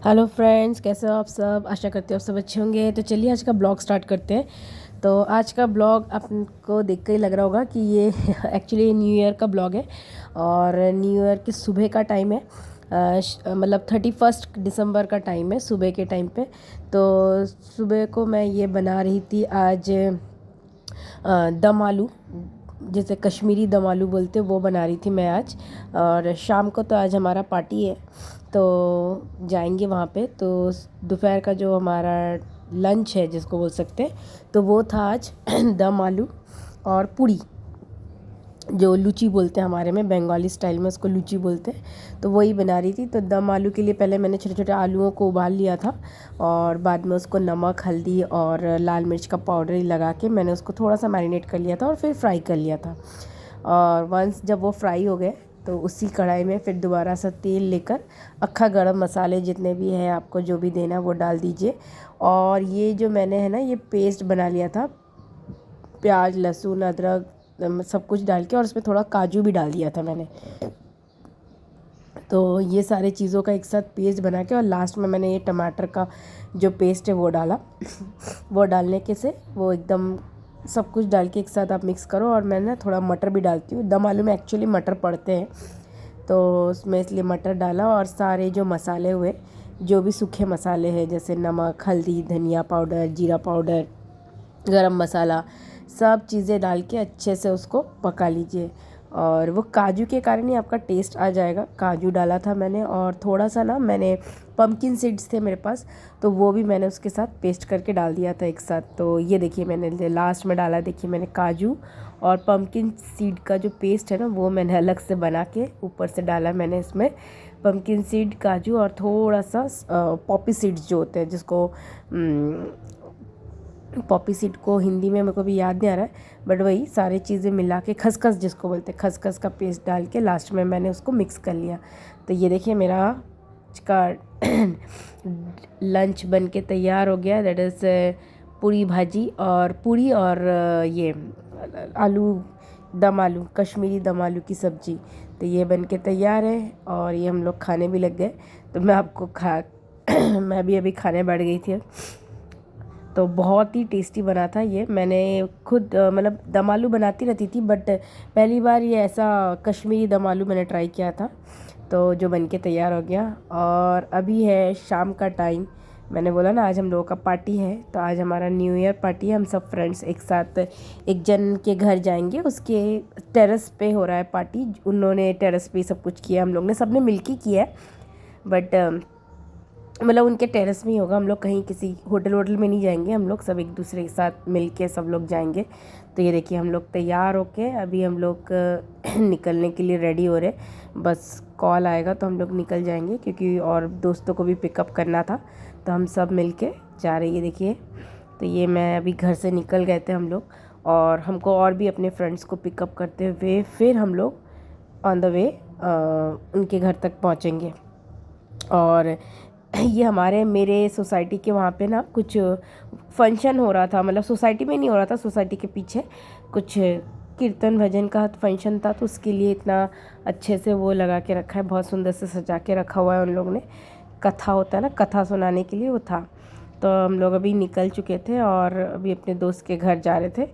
Hello friends, कैसे हो आप सब। आशा करते हो आप सब अच्छे होंगे। तो चलिए आज का ब्लॉग स्टार्ट करते हैं। तो आज का ब्लॉग आपको देख कर ही लग रहा होगा कि ये एक्चुअली न्यू ईयर का ब्लॉग है और न्यू ईयर की सुबह का टाइम है। मतलब 31 दिसंबर का टाइम है, सुबह के टाइम पे। तो सुबह को मैं ये बना रही थी आज दम आलू, जैसे कश्मीरी दम आलू बोलते, वो बना रही थी मैं आज। और शाम को तो आज हमारा पार्टी है, तो जाएंगे वहाँ पे। तो दोपहर का जो हमारा लंच है जिसको बोल सकते हैं, तो वो था आज दम आलू और पूड़ी, जो लूची बोलते हैं हमारे में, बंगाली स्टाइल में उसको लूची बोलते हैं। तो वही बना रही थी। तो दम आलू के लिए पहले मैंने छोटे छोटे आलूओं को उबाल लिया था और बाद में उसको नमक, हल्दी और लाल मिर्च का पाउडर ही लगा के मैंने उसको थोड़ा सा मैरिनेट कर लिया था और फिर फ्राई कर लिया था। और वंस जब वो फ्राई हो गए तो उसी कढ़ाई में फिर दोबारा सा तेल लेकर अक्खा गरम मसाले जितने भी हैं आपको जो भी देना वो डाल दीजिए। और ये जो मैंने है ना ये पेस्ट बना लिया था, प्याज लहसुन अदरक सब कुछ डाल के, और उसमें थोड़ा काजू भी डाल दिया था मैंने। तो ये सारे चीज़ों का एक साथ पेस्ट बना के और लास्ट में मैंने ये टमाटर का जो पेस्ट है वो डाला। वो डालने के से वो एकदम सब कुछ डाल के एक साथ आप मिक्स करो। और मैं ना थोड़ा मटर भी डालती हूँ, दम आलू में एक्चुअली मटर पड़ते हैं, तो उसमें इसलिए मटर डाला। और सारे जो मसाले हुए, जो भी सूखे मसाले हैं जैसे नमक, हल्दी, धनिया पाउडर, जीरा पाउडर, गरम मसाला, सब चीज़ें डाल के अच्छे से उसको पका लीजिए। और वो काजू के कारण ही आपका टेस्ट आ जाएगा। काजू डाला था मैंने और थोड़ा सा ना मैंने पम्पकिन सीड्स थे मेरे पास, तो वो भी मैंने उसके साथ पेस्ट करके डाल दिया था एक साथ। तो ये देखिए मैंने लास्ट में डाला, देखिए मैंने काजू और पम्पकिन सीड का जो पेस्ट है ना वो मैंने अलग से बना के ऊपर से डाला। मैंने इसमें पम्पकिन सीड, काजू और थोड़ा सा पॉपी सीड्स जो होते हैं, जिसको पॉपी सीड को हिंदी में मेरे को भी याद नहीं आ रहा है, बट वही सारी चीज़ें मिला के खसखस जिसको बोलते हैं, खसखस का पेस्ट डाल के लास्ट में मैंने उसको मिक्स कर लिया। तो ये देखिए मेरा का लंच बन के तैयार हो गया। दैट इज़ पूरी भाजी और पूरी और ये आलू, दम आलू, कश्मीरी दम आलू की सब्ज़ी। तो ये बन के तैयार है और ये हम लोग खाने भी लग गए। तो मैं आपको मैं भी अभी खाने बैठ गई थी। तो बहुत ही टेस्टी बना था ये। मैंने खुद मतलब दम आलू बनाती रहती थी, बट पहली बार ये ऐसा कश्मीरी दम आलू मैंने ट्राई किया था। तो जो बन के तैयार हो गया। और अभी है शाम का टाइम। मैंने बोला ना आज हम लोगों का पार्टी है, तो आज हमारा न्यू ईयर पार्टी है। हम सब फ्रेंड्स एक साथ एक जन के घर जाएंगे, उसके टेरेस पे हो रहा है पार्टी। उन्होंने टेरेस पे सब कुछ किया, हम लोग ने सबने मिलके किया है, बट मतलब उनके टेरेस में ही होगा। हम लोग कहीं किसी होटल वोटल में नहीं जाएंगे, हम लोग सब एक दूसरे के साथ मिल के सब लोग जाएंगे। तो ये देखिए हम लोग तैयार होके अभी हम लोग निकलने के लिए रेडी हो रहे। बस कॉल आएगा तो हम लोग निकल जाएंगे, क्योंकि और दोस्तों को भी पिकअप करना था। तो हम सब मिल के जा रहे हैं, देखिए। तो ये मैं अभी घर से निकल गए थे हम लोग, और हमको और भी अपने फ्रेंड्स को पिकअप करते हुए फिर हम लोग ऑन द वे उनके घर तक पहुँचेंगे। और ये हमारे मेरे सोसाइटी के वहाँ पे ना कुछ फंक्शन हो रहा था, मतलब सोसाइटी में नहीं हो रहा था, सोसाइटी के पीछे कुछ कीर्तन भजन का फंक्शन था। तो उसके लिए इतना अच्छे से वो लगा के रखा है, बहुत सुंदर से सजा के रखा हुआ है उन लोगों ने। कथा होता है ना, कथा सुनाने के लिए वो था। तो हम लोग अभी निकल चुके थे और अभी अपने दोस्त के घर जा रहे थे।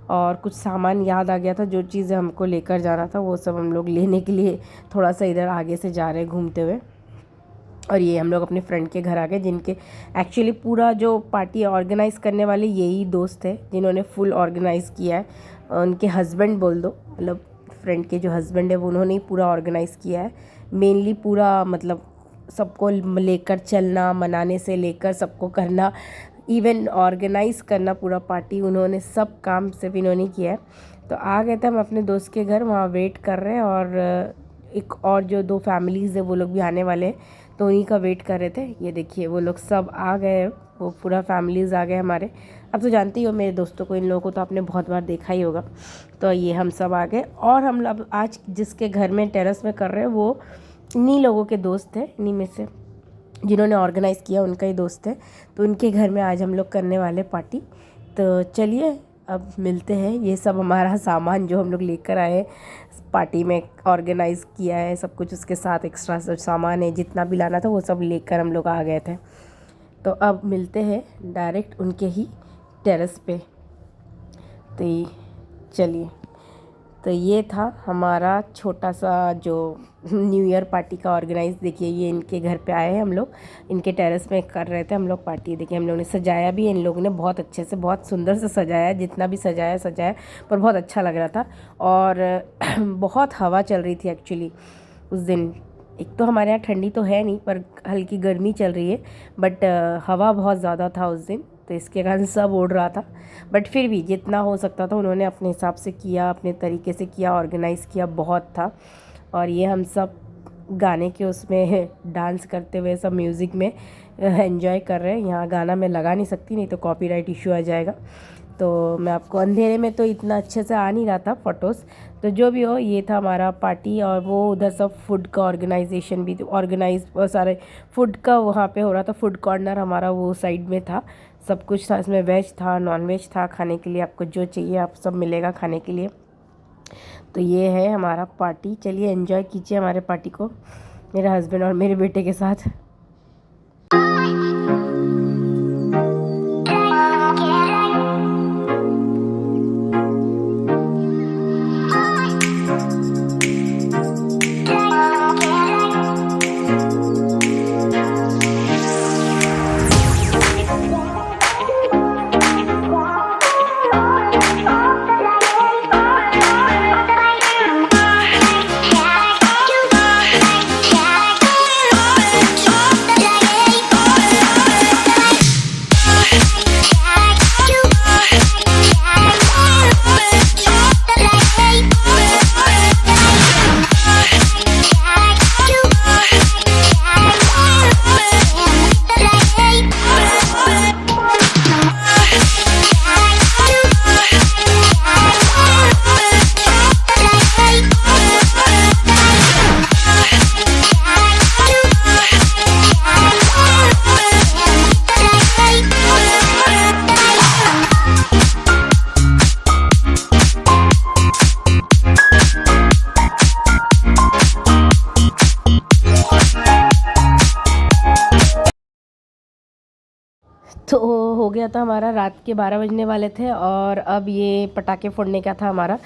और कुछ सामान याद आ गया था, जो चीज़ें हमको लेकर जाना था वो सब हम लोग लेने के लिए थोड़ा सा इधर आगे से जा रहे हैं घूमते हुए। और ये हम लोग अपने फ्रेंड के घर आ गए, जिनके एक्चुअली पूरा जो पार्टी ऑर्गेनाइज़ करने वाले यही दोस्त है, जिन्होंने फुल ऑर्गेनाइज़ किया है। उनके हस्बैंड बोल दो, मतलब फ्रेंड के जो हस्बैंड है वो उन्होंने ही पूरा ऑर्गेनाइज़ किया है। मेनली पूरा मतलब सबको लेकर चलना, मनाने से लेकर सबको करना, इवन ऑर्गेनाइज़ करना पूरा पार्टी, उन्होंने सब काम सिर्फ इन्होंने किया है। तो आ गए थे हम अपने दोस्त के घर, वहाँ वेट कर रहे हैं। और एक और जो दो फैमिलीज़ है वो लोग भी आने वाले हैं, तो उन्हीं का वेट कर रहे थे। ये देखिए वो लोग सब आ गए, वो पूरा फैमिलीज़ आ गए हमारे। अब तो जानती हो मेरे दोस्तों को, इन लोगों को तो आपने बहुत बार देखा ही होगा। तो ये हम सब आ गए, और हम अब आज जिसके घर में टेरेस में कर रहे हैं वो इन्हीं लोगों के दोस्त हैं, इन्हीं में से जिन्होंने ऑर्गेनाइज़ किया उनका ही दोस्त है। तो उनके घर में आज हम लोग करने वाले पार्टी। तो चलिए अब मिलते हैं। ये सब हमारा सामान जो हम लोग लेकर आए पार्टी में ऑर्गेनाइज़ किया है, सब कुछ उसके साथ एक्स्ट्रा सब सामान है, जितना भी लाना था वो सब लेकर हम लोग आ गए थे। तो अब मिलते हैं डायरेक्ट उनके ही टेरेस पे। तो चलिए, तो ये था हमारा छोटा सा जो न्यू ईयर पार्टी का ऑर्गेनाइज़। देखिए ये इनके घर पे आए हैं हम लोग, इनके टेरेस में कर रहे थे हम लोग पार्टी। देखिए हम लोगों ने सजाया भी, इन लोगों ने बहुत अच्छे से बहुत सुंदर से सजाया, जितना भी सजाया पर बहुत अच्छा लग रहा था। और बहुत हवा चल रही थी एक्चुअली उस दिन। एक तो हमारे यहाँ ठंडी तो है नहीं, पर हल्की गर्मी चल रही है, बट हवा बहुत ज़्यादा था उस दिन, तो इसके कारण सब उड़ रहा था। बट फिर भी जितना हो सकता था उन्होंने अपने हिसाब से किया, अपने तरीके से किया, ऑर्गेनाइज़ किया, बहुत था। और ये हम सब गाने के उसमें डांस करते हुए सब म्यूज़िक में एंजॉय कर रहे हैं। यहाँ गाना मैं लगा नहीं सकती, नहीं तो कॉपीराइट इशू आ जाएगा। तो मैं आपको अंधेरे में तो इतना अच्छे से आ नहीं रहा था फ़ोटोज़। तो जो भी हो, ये था हमारा पार्टी। और वो उधर सब फूड का ऑर्गेनाइजेशन भी ऑर्गेनाइज सारे फूड का वहाँ पे हो रहा था। फूड कॉर्नर हमारा वो साइड में था, सब कुछ था इसमें, वेज था, नॉन वेज था, खाने के लिए आपको जो चाहिए आप सब मिलेगा खाने के लिए। तो ये है हमारा पार्टी। चलिए एंजॉय कीजिए हमारे पार्टी को मेरे हस्बैंड और मेरे बेटे के साथ। तो हो गया था हमारा, रात के 12 बजने वाले थे। और अब ये पटाखे फोड़ने का था हमारा।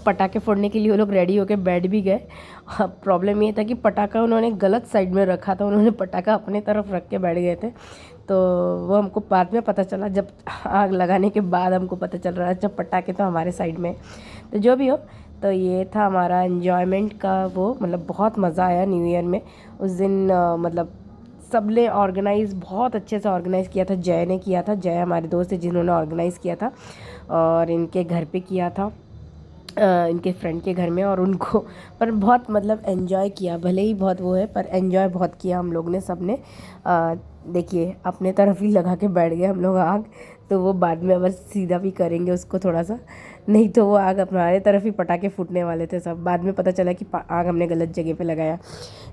पटाखे फोड़ने के लिए वो लोग रेडी होके बैठ भी गए। अब प्रॉब्लम ये था कि पटाखा उन्होंने गलत साइड में रखा था, उन्होंने पटाखा अपने तरफ रख के बैठ गए थे। तो वो हमको बाद में पता चला, जब आग लगाने के बाद हमको पता चल रहा है जब पटाखे तो हमारे साइड में। तो जो भी हो, तो ये था हमारा एन्जॉयमेंट का वो, मतलब बहुत मज़ा आया न्यू ईयर में उस दिन। मतलब सब ने ऑर्गेनाइज़ बहुत अच्छे से ऑर्गेनाइज़ किया था। जय ने किया था, जय हमारे दोस्त है जिन्होंने ऑर्गेनाइज़ किया था, और इनके घर पे किया था, इनके फ्रेंड के घर में। और उनको पर बहुत मतलब एंजॉय किया, भले ही बहुत वो है पर एंजॉय बहुत किया हम लोग ने, सब ने। देखिए अपने तरफ ही लगा के बैठ गए हम लोग आग। तो वो बाद में अगर सीधा भी करेंगे उसको थोड़ा सा, नहीं तो वो आग हमारे तरफ ही पटाखे फूटने वाले थे सब। बाद में पता चला कि आग हमने गलत जगह पे लगाया।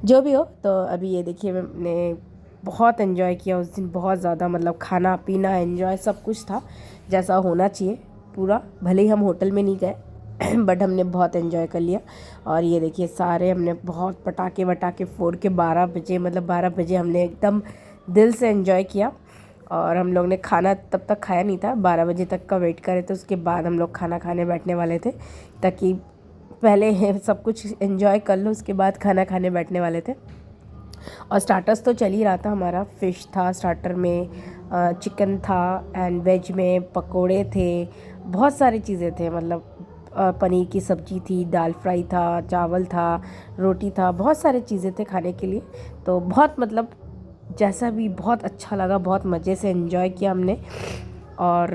जो भी हो, तो अभी ये देखिए मैंने बहुत एंजॉय किया उस दिन, बहुत ज़्यादा। मतलब खाना पीना एंजॉय सब कुछ था जैसा होना चाहिए पूरा। भले ही हम होटल में नहीं गए बट हमने बहुत एंजॉय कर लिया। और ये देखिए सारे हमने बहुत पटाखे वटाखे फोड़ के 12 बजे, मतलब 12 बजे हमने एकदम दिल से एंजॉय किया। और हम लोग ने खाना तब तक खाया नहीं था, 12 बजे तक का वेट करे थे, उसके बाद हम लोग खाना खाने बैठने वाले थे, ताकि पहले सब कुछ एंजॉय कर लो उसके बाद खाना खाने बैठने वाले थे। और स्टार्टर्स तो चल ही रहा था हमारा। फ़िश था स्टार्टर में, चिकन था, एंड वेज में पकोड़े थे, बहुत सारी चीज़ें थे। मतलब पनीर की सब्ज़ी थी, दाल फ्राई था, चावल था, रोटी था, बहुत सारी चीज़ें थे खाने के लिए। तो बहुत मतलब जैसा भी बहुत अच्छा लगा, बहुत मज़े से एंजॉय किया हमने। और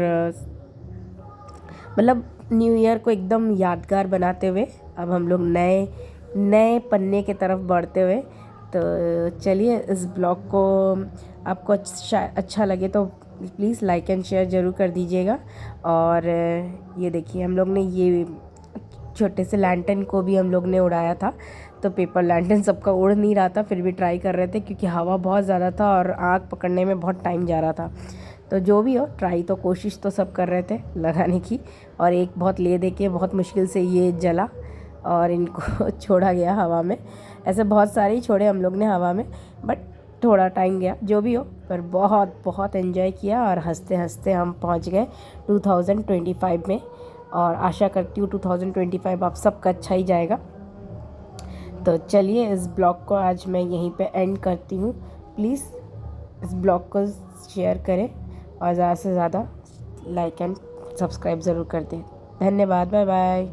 मतलब न्यू ईयर को एकदम यादगार बनाते हुए अब हम लोग नए नए पन्ने की तरफ बढ़ते हुए। तो चलिए, इस ब्लॉग को आपको अच्छा लगे तो प्लीज़ लाइक एंड शेयर ज़रूर कर दीजिएगा। और ये देखिए हम लोग ने ये छोटे से लैंटर्न को भी हम लोग ने उड़ाया था। तो पेपर लैंटर्न सबका उड़ नहीं रहा था, फिर भी ट्राई कर रहे थे क्योंकि हवा बहुत ज़्यादा था और आग पकड़ने में बहुत टाइम जा रहा था। तो जो भी हो, ट्राई तो कोशिश तो सब कर रहे थे लगाने की, और एक बहुत ले दे के बहुत मुश्किल से ये जला और इनको छोड़ा गया हवा में। ऐसे बहुत सारे ही छोड़े हम लोग ने हवा में, बट थोड़ा टाइम गया, जो भी हो, पर बहुत बहुत एंजॉय किया और हंसते हंसते हम पहुंच गए 2025 में। और आशा करती हूँ 2025 आप सबका अच्छा ही जाएगा। तो चलिए इस ब्लॉग को आज मैं यहीं पे एंड करती हूँ। प्लीज़ इस ब्लॉग को शेयर करें और ज़्यादा से ज़्यादा लाइक एंड सब्सक्राइब ज़रूर कर दें। धन्यवाद, बाय बाय।